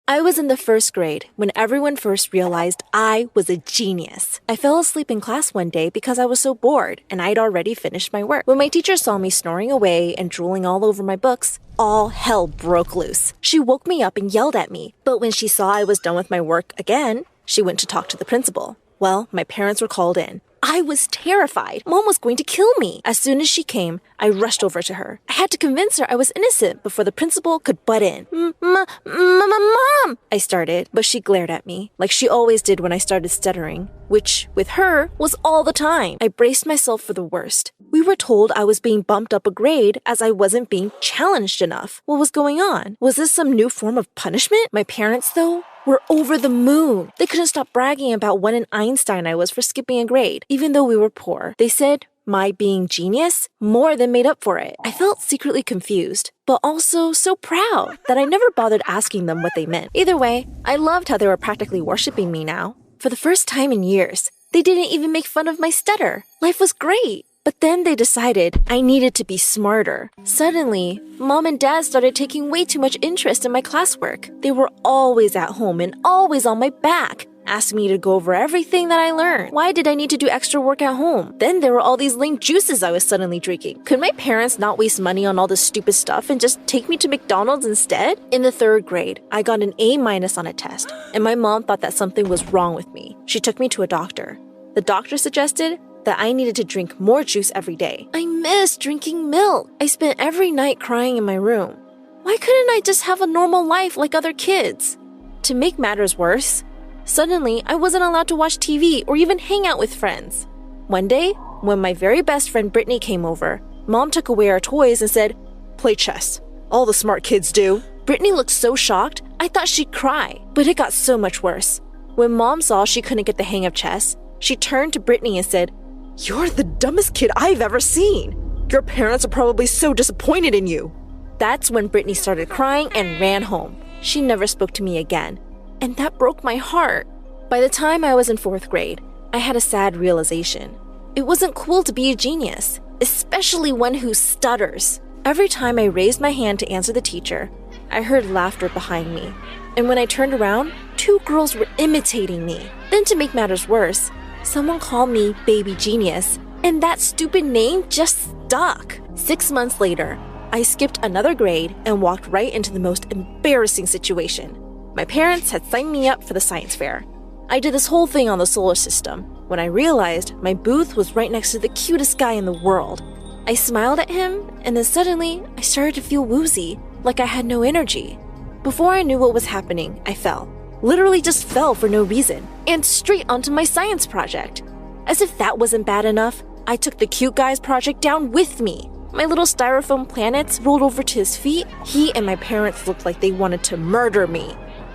I was in the first grade when everyone first realized I was a genius. I fell asleep in class one day because I was so bored and I'd already finished my work. When my teacher saw me snoring away and drooling all over my books, all hell broke loose. She woke me up and yelled at me, but when she saw I was done with my work again, she went to talk to the principal. Well, my parents were called in. I was terrified. Mom was going to kill me. As soon as she came, I rushed over to her. I had to convince her I was innocent before the principal could butt in. Mom, I started, but she glared at me, like she always did when I started stuttering, which, with her, was all the time. I braced myself for the worst. We were told I was being bumped up a grade as I wasn't being challenged enough. What was going on? Was this some new form of punishment? My parents, though, were over the moon. They couldn't stop bragging about what an Einstein I was for skipping a grade, even though we were poor. They said my being genius more than made up for it. I felt secretly confused, but also so proud that I never bothered asking them what they meant. Either way, I loved how they were practically worshiping me now. For the first time in years, they didn't even make fun of my stutter. Life was great. But then they decided I needed to be smarter. Suddenly, Mom and Dad started taking way too much interest in my classwork. They were always at home and always on my back, asking me to go over everything that I learned. Why did I need to do extra work at home? Then there were all these lame juices I was suddenly drinking. Could my parents not waste money on all this stupid stuff and just take me to McDonald's instead? In the third grade, I got an A- on a test, and my mom thought that something was wrong with me. She took me to a doctor. The doctor suggested that I needed to drink more juice every day. I missed drinking milk. I spent every night crying in my room. Why couldn't I just have a normal life like other kids? To make matters worse, suddenly I wasn't allowed to watch TV or even hang out with friends. One day, when my very best friend Brittany came over, Mom took away our toys and said, "Play chess. All the smart kids do." Brittany looked so shocked, I thought she'd cry, but it got so much worse. When Mom saw she couldn't get the hang of chess, she turned to Brittany and said, "You're the dumbest kid I've ever seen. Your parents are probably so disappointed in you." That's when Brittany started crying and ran home. She never spoke to me again, and that broke my heart. By the time I was in fourth grade, I had a sad realization. It wasn't cool to be a genius, especially one who stutters. Every time I raised my hand to answer the teacher, I heard laughter behind me. And when I turned around, 2 girls were imitating me. Then to make matters worse, someone called me Baby Genius, and that stupid name just stuck. 6 months later, I skipped another grade and walked right into the most embarrassing situation. My parents had signed me up for the science fair. I did this whole thing on the solar system when I realized my booth was right next to the cutest guy in the world. I smiled at him, and then suddenly I started to feel woozy, like I had no energy. Before I knew what was happening, I fell. Literally just fell for no reason, and straight onto my science project. As if that wasn't bad enough, I took the cute guy's project down with me. My little styrofoam planets rolled over to his feet. He and my parents looked like they wanted to murder me.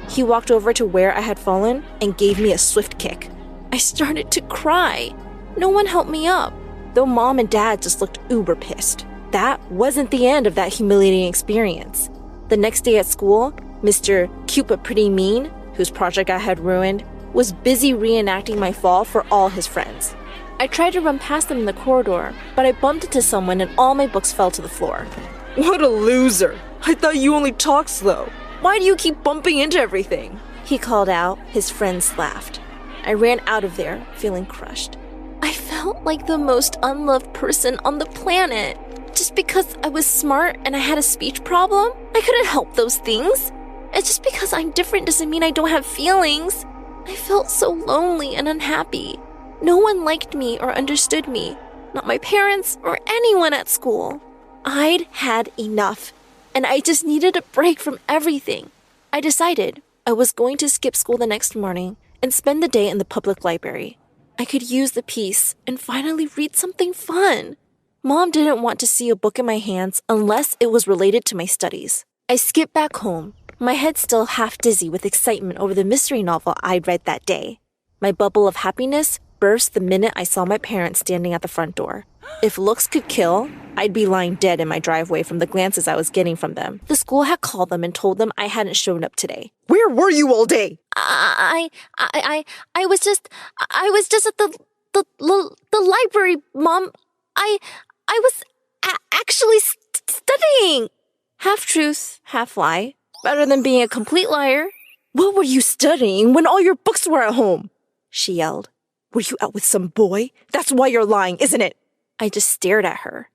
He walked over to where I had fallen and gave me a swift kick. I started to cry. No one helped me up, though Mom and Dad just looked uber pissed. That wasn't the end of that humiliating experience. The next day at school, Mr. Cute But Pretty Mean, whose project I had ruined, was busy reenacting my fall for all his friends. I tried to run past them in the corridor, but I bumped into someone and all my books fell to the floor. "What a loser! I thought you only talked slow. Why do you keep bumping into everything?" he called out. His friends laughed. I ran out of there, feeling crushed. I felt like the most unloved person on the planet. Just because I was smart and I had a speech problem, I couldn't help those things. And just because I'm different doesn't mean I don't have feelings. I felt so lonely and unhappy. No one liked me or understood me, not my parents or anyone at school. I'd had enough, and I just needed a break from everything. I decided I was going to skip school the next morning and spend the day in the public library. I could use the peace and finally read something fun. Mom didn't want to see a book in my hands unless it was related to my studies. I skipped back home, my head still half dizzy with excitement over the mystery novel I'd read that day. My bubble of happiness burst the minute I saw my parents standing at the front door. If looks could kill, I'd be lying dead in my driveway from the glances I was getting from them. The school had called them and told them I hadn't shown up today. "Where were you all day?" I was just at the library, Mom. I was actually studying. Half truth, half lie. Better than being a complete liar. What were you studying when all your books were at home? She yelled. Were you out with some boy? That's why you're lying, isn't it? I just stared at her.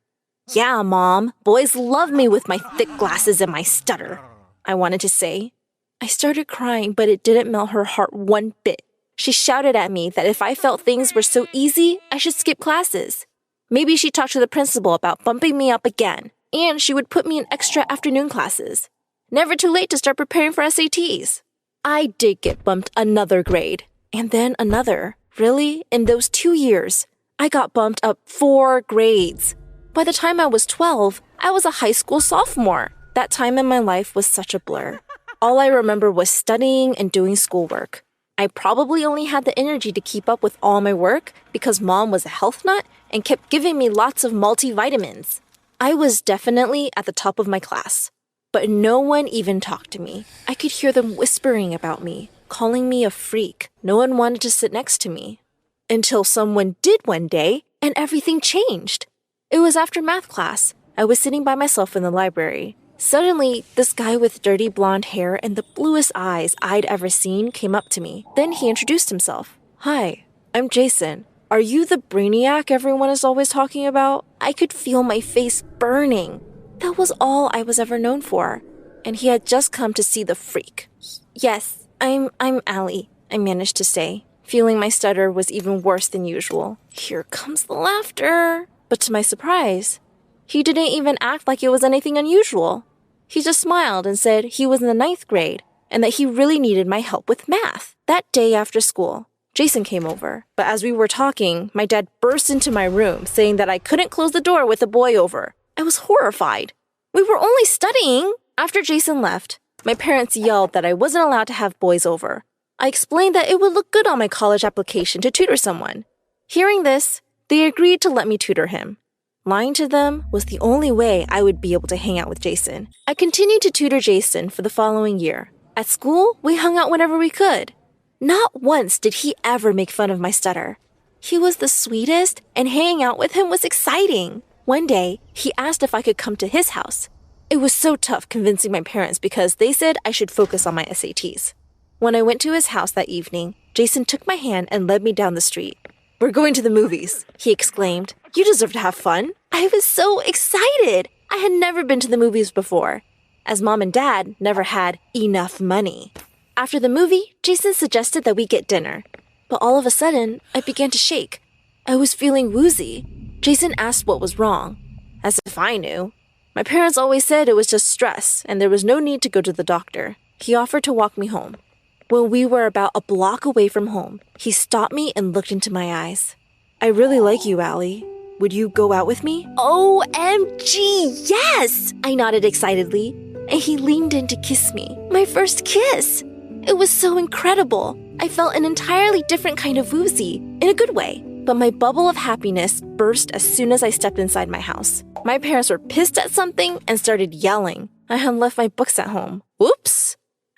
Yeah, Mom. Boys love me with my thick glasses and my stutter, I wanted to say. I started crying, but it didn't melt her heart one bit. She shouted at me that if I felt things were so easy, I should skip classes. Maybe she talked to the principal about bumping me up again, and she would put me in extra afternoon classes. Never too late to start preparing for SATs. I did get bumped another grade, and then another. Really? In those 2 years, I got bumped up 4 grades. By the time I was 12, I was a high school sophomore. That time in my life was such a blur. All I remember was studying and doing schoolwork. I probably only had the energy to keep up with all my work because Mom was a health nut and kept giving me lots of multivitamins. I was definitely at the top of my class, but no one even talked to me. I could hear them whispering about me, calling me a freak. No one wanted to sit next to me. Until someone did one day, and everything changed. It was after math class. I was sitting by myself in the library. Suddenly, this guy with dirty blonde hair and the bluest eyes I'd ever seen came up to me. Then he introduced himself. Hi, I'm Jason. Are you the brainiac everyone is always talking about? I could feel my face burning. That was all I was ever known for. And he had just come to see the freak. Yes, I'm Allie, I managed to say, feeling my stutter was even worse than usual. Here comes the laughter. But to my surprise, he didn't even act like it was anything unusual. He just smiled and said he was in the 9th grade and that he really needed my help with math. That day after school, Jason came over. But as we were talking, my dad burst into my room saying that I couldn't close the door with a boy over. I was horrified. We were only studying. After Jason left, my parents yelled that I wasn't allowed to have boys over. I explained that it would look good on my college application to tutor someone. Hearing this, they agreed to let me tutor him. Lying to them was the only way I would be able to hang out with Jason. I continued to tutor Jason for the following year. At school, we hung out whenever we could. Not once did he ever make fun of my stutter. He was the sweetest, and hanging out with him was exciting. One day, he asked if I could come to his house. It was so tough convincing my parents because they said I should focus on my SATs. When I went to his house that evening, Jason took my hand and led me down the street. We're going to the movies, he exclaimed. You deserve to have fun. I was so excited. I had never been to the movies before, as Mom and Dad never had enough money. After the movie, Jason suggested that we get dinner. But all of a sudden, I began to shake. I was feeling woozy. Jason asked what was wrong, as if I knew. My parents always said it was just stress and there was no need to go to the doctor. He offered to walk me home. When we were about a block away from home, he stopped me and looked into my eyes. I really like you, Allie. Would you go out with me? OMG, yes! I nodded excitedly, and he leaned in to kiss me. My first kiss! It was so incredible. I felt an entirely different kind of woozy, in a good way. But my bubble of happiness burst as soon as I stepped inside my house. My parents were pissed at something and started yelling. I had left my books at home. Whoops!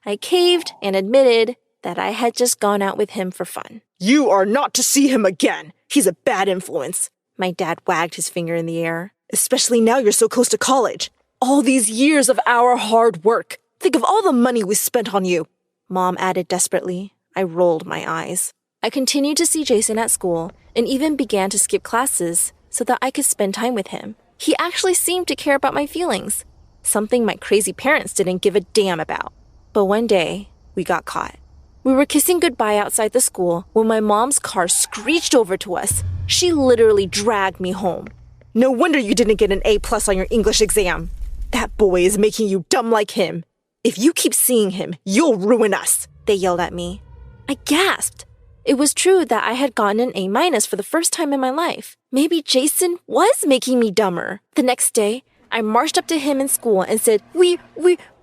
I caved and admitted that I had just gone out with him for fun. You are not to see him again. He's a bad influence. My dad wagged his finger in the air. Especially now you're so close to college. All these years of our hard work. Think of all the money we spent on you. Mom added desperately. I rolled my eyes. I continued to see Jason at school and even began to skip classes so that I could spend time with him. He actually seemed to care about my feelings, something my crazy parents didn't give a damn about. But one day, we got caught. We were kissing goodbye outside the school when my mom's car screeched over to us. She literally dragged me home. No wonder you didn't get an A+ on your English exam. That boy is making you dumb like him. If you keep seeing him, you'll ruin us, they yelled at me. I gasped. It was true that I had gotten an A- for the first time in my life. Maybe Jason was making me dumber. The next day, I marched up to him in school and said, We're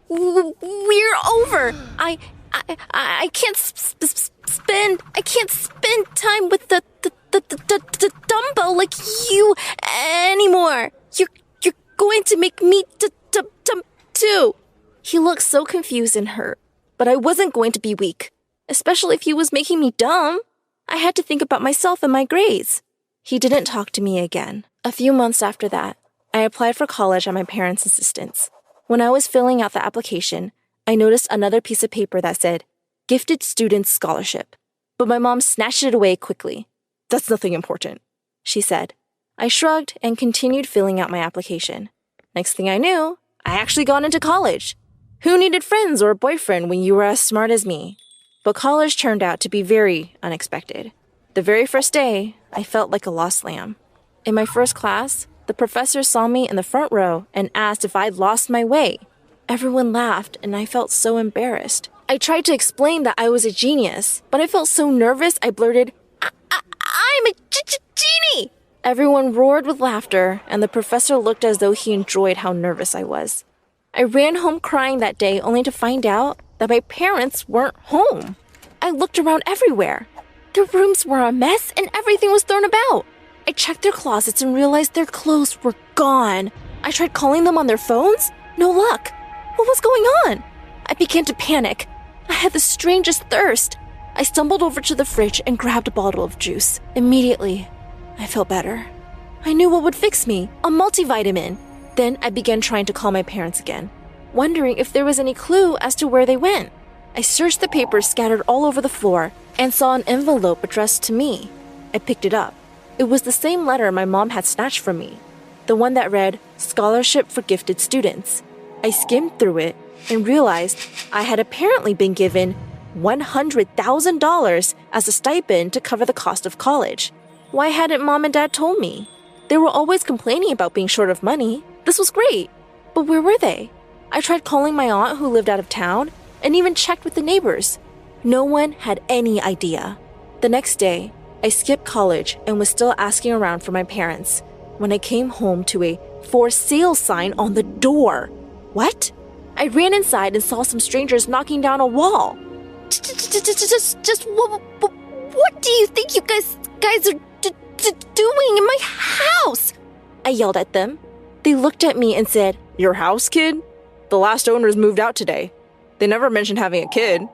over. I can't spend time with the dumbo like you anymore. You're going to make me dumb too. He looked so confused and hurt, but I wasn't going to be weak, especially if he was making me dumb. I had to think about myself and my grades. He didn't talk to me again. A few months after that, I applied for college at my parents' insistence. When I was filling out the application, I noticed another piece of paper that said, Gifted Students Scholarship. But my mom snatched it away quickly. "That's nothing important," she said. I shrugged and continued filling out my application. Next thing I knew, I actually got into college. Who needed friends or a boyfriend when you were as smart as me? But college turned out to be very unexpected. The very first day, I felt like a lost lamb. In my first class, the professor saw me in the front row and asked if I'd lost my way. Everyone laughed, and I felt so embarrassed. I tried to explain that I was a genius, but I felt so nervous I blurted, I'm a genie! Everyone roared with laughter, and the professor looked as though he enjoyed how nervous I was. I ran home crying that day only to find out that my parents weren't home. I looked around everywhere. Their rooms were a mess and everything was thrown about. I checked their closets and realized their clothes were gone. I tried calling them on their phones. No luck. What was going on? I began to panic. I had the strangest thirst. I stumbled over to the fridge and grabbed a bottle of juice. Immediately, I felt better. I knew what would fix me, a multivitamin. Then I began trying to call my parents again, wondering if there was any clue as to where they went. I searched the papers scattered all over the floor and saw an envelope addressed to me. I picked it up. It was the same letter my mom had snatched from me, the one that read, "Scholarship for Gifted Students." I skimmed through it and realized I had apparently been given $100,000 as a stipend to cover the cost of college. Why hadn't Mom and Dad told me? They were always complaining about being short of money. This was great. But where were they? I tried calling my aunt who lived out of town and even checked with the neighbors. No one had any idea. The next day, I skipped college and was still asking around for my parents when I came home to a "for sale" sign on the door. What? I ran inside and saw some strangers knocking down a wall. Just what do you think you guys are doing in my house? I yelled at them. They looked at me and said, "Your house, kid? The last owners moved out today. They never mentioned having a kid."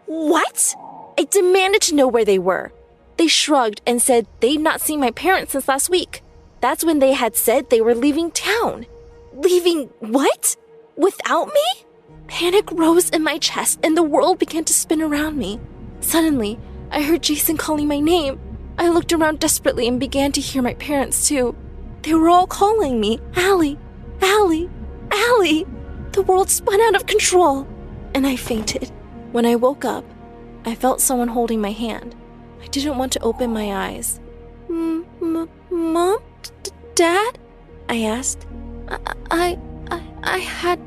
What? I demanded to know where they were. They shrugged and said they'd not seen my parents since last week. That's when they had said they were leaving town. Leaving what? Without me? Panic rose in my chest and the world began to spin around me. Suddenly, I heard Jason calling my name. I looked around desperately and began to hear my parents too. They were all calling me, "Allie, Allie, Allie." The world spun out of control, and I fainted. When I woke up, I felt someone holding my hand. I didn't want to open my eyes. Mom? Dad? I asked. I had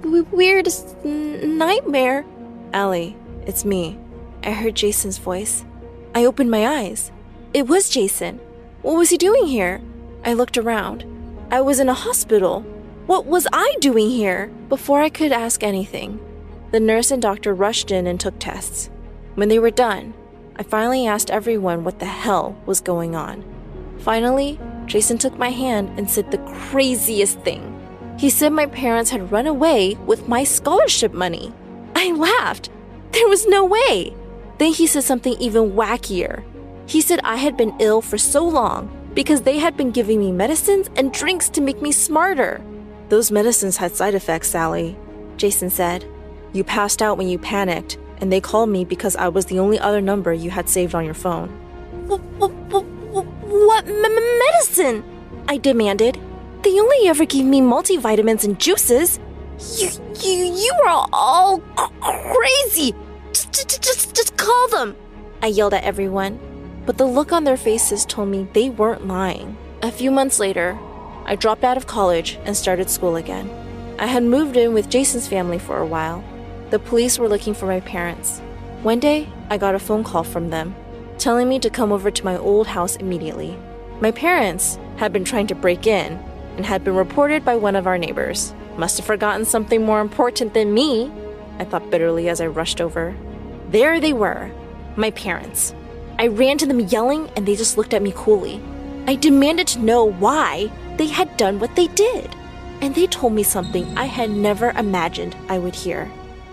the weirdest nightmare. "Allie, it's me." I heard Jason's voice. I opened my eyes. It was Jason. What was he doing here? I looked around. I was in a hospital. What was I doing here? Before I could ask anything, the nurse and doctor rushed in and took tests. When they were done, I finally asked everyone what the hell was going on. Finally, Jason took my hand and said the craziest thing. He said my parents had run away with my scholarship money. I laughed. There was no way. Then he said something even wackier. He said I had been ill for so long because they had been giving me medicines and drinks to make me smarter. "Those medicines had side effects, Sally," Jason said. "You passed out when you panicked, and they called me because I was the only other number you had saved on your phone." What medicine? I demanded. "They only ever gave me multivitamins and juices. You are all crazy. Just call them." I yelled at everyone, but the look on their faces told me they weren't lying. A few months later, I dropped out of college and started school again. I had moved in with Jason's family for a while. The police were looking for my parents. One day, I got a phone call from them, telling me to come over to my old house immediately. My parents had been trying to break in and had been reported by one of our neighbors. Must have forgotten something more important than me, I thought bitterly as I rushed over. There they were, my parents. I ran to them yelling, and they just looked at me coolly. I demanded to know why they had done what they did. And they told me something I had never imagined I would hear.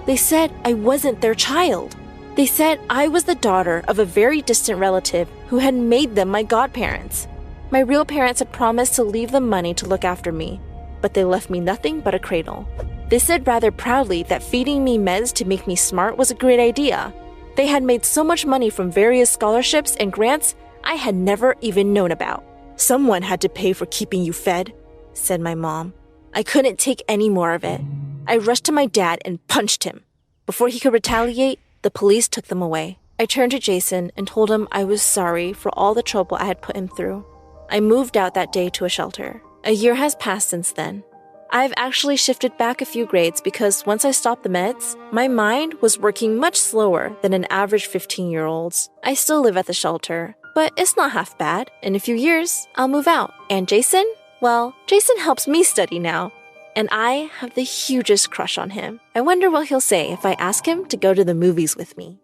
They said I wasn't their child. They said I was the daughter of a very distant relative who had made them my godparents. My real parents had promised to leave them money to look after me, but they left me nothing but a cradle. They said rather proudly that feeding me meds to make me smart was a great idea. They had made so much money from various scholarships and grants I had never even known about. "Someone had to pay for keeping you fed," said my mom. I couldn't take any more of it. I rushed to my dad and punched him. Before he could retaliate, the police took them away. I turned to Jason and told him I was sorry for all the trouble I had put him through. I moved out that day to a shelter. A year has passed since then. I've actually shifted back a few grades because once I stopped the meds, my mind was working much slower than an average 15-year-old's. I still live at the shelter, but it's not half bad. In a few years, I'll move out. And Jason? Well, Jason helps me study now. And I have the hugest crush on him. I wonder what he'll say if I ask him to go to the movies with me.